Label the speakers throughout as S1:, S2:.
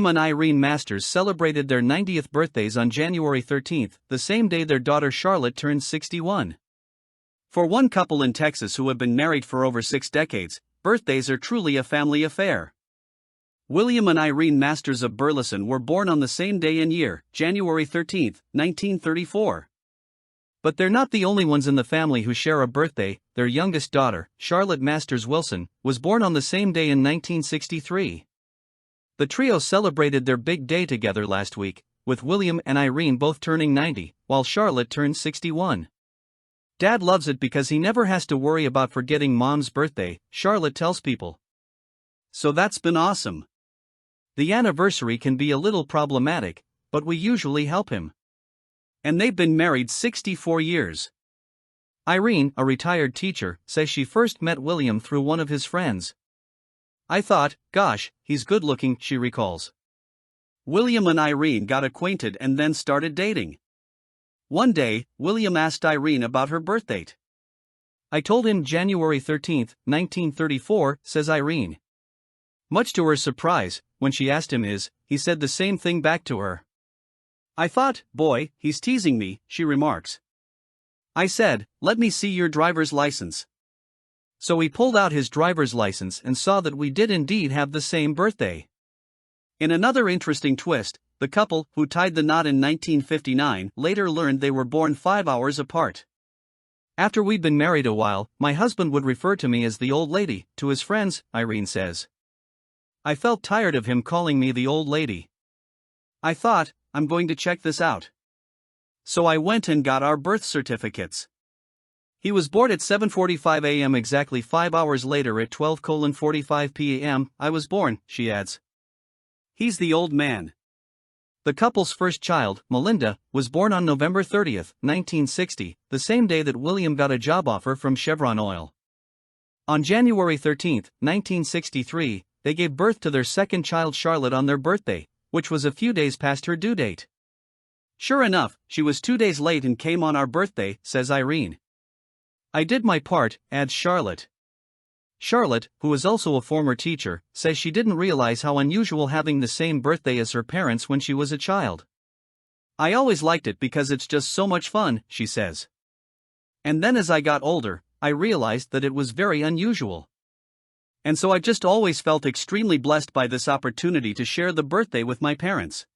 S1: William and Irene Masters celebrated their 90th birthdays on January 13, the same day their daughter Charlotte turned 61. For one couple in Texas who have been married for over 6 decades, birthdays are truly a family affair. William and Irene Masters of Burleson were born on the same day and year, January 13, 1934. But they're not the only ones in the family who share a birthday. Their youngest daughter, Charlotte Masters Wilson, was born on the same day in 1963. The trio celebrated their big day together last week, with William and Irene both turning 90, while Charlotte turned 61. Dad loves it because he never has to worry about forgetting Mom's birthday, Charlotte tells People. So that's been awesome. The anniversary can be a little problematic, but we usually help him. And they've been married 64 years. Irene, a retired teacher, says she first met William through one of his friends. I thought, gosh, he's good looking, she recalls. William and Irene got acquainted and then started dating. One day, William asked Irene about her birth date. I told him January 13, 1934, says Irene. Much to her surprise, when she asked him he said the same thing back to her. I thought, boy, he's teasing me, she remarks. I said, let me see your driver's license. So he pulled out his driver's license and saw that we did indeed have the same birthday. In another interesting twist, the couple, who tied the knot in 1959, later learned they were born 5 hours apart. After we'd been married a while, my husband would refer to me as the old lady, to his friends, Irene says. I felt tired of him calling me the old lady. I thought, I'm going to check this out. So I went and got our birth certificates. He was born at 7:45 a.m. exactly 5 hours later at 12:45 p.m. I was born, she adds. He's the old man. The couple's first child, Melinda, was born on November 30, 1960, the same day that William got a job offer from Chevron Oil. On January 13, 1963, they gave birth to their second child Charlotte on their birthday, which was a few days past her due date. Sure enough, she was 2 days late and came on our birthday, says Irene. I did my part, adds Charlotte. Charlotte, who is also a former teacher, says she didn't realize how unusual having the same birthday as her parents when she was a child. I always liked it because it's just so much fun, she says. And then as I got older, I realized that it was very unusual. And so I just always felt extremely blessed by this opportunity to share the birthday with my parents.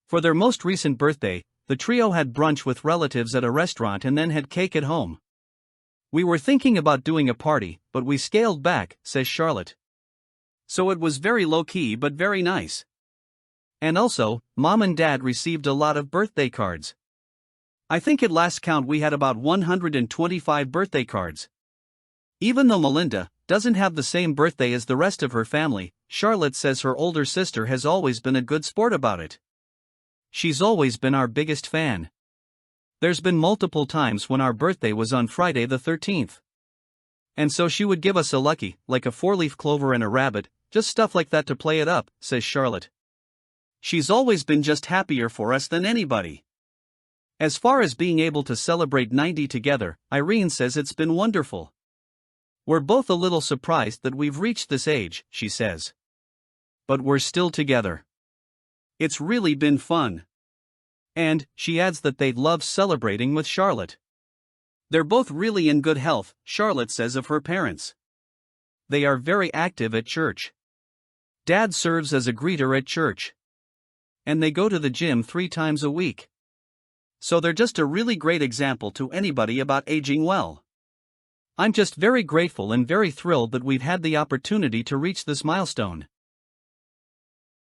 S1: For their most recent birthday, the trio had brunch with relatives at a restaurant and then had cake at home. We were thinking about doing a party, but we scaled back, says Charlotte. So it was very low-key but very nice. And also, Mom and Dad received a lot of birthday cards. I think at last count we had about 125 birthday cards. Even though Melinda doesn't have the same birthday as the rest of her family, Charlotte says her older sister has always been a good sport about it. She's always been our biggest fan. There's been multiple times when our birthday was on Friday the 13th. And so she would give us a lucky, like a 4-leaf clover and a rabbit, just stuff like that to play it up, says Charlotte. She's always been just happier for us than anybody. As far as being able to celebrate 90 together, Irene says it's been wonderful. We're both a little surprised that we've reached this age, she says. But we're still together. It's really been fun. And, she adds that they love celebrating with Charlotte. They're both really in good health, Charlotte says of her parents. They are very active at church. Dad serves as a greeter at church. And they go to the gym 3 times a week. So they're just a really great example to anybody about aging well. I'm just very grateful and very thrilled that we've had the opportunity to reach this milestone.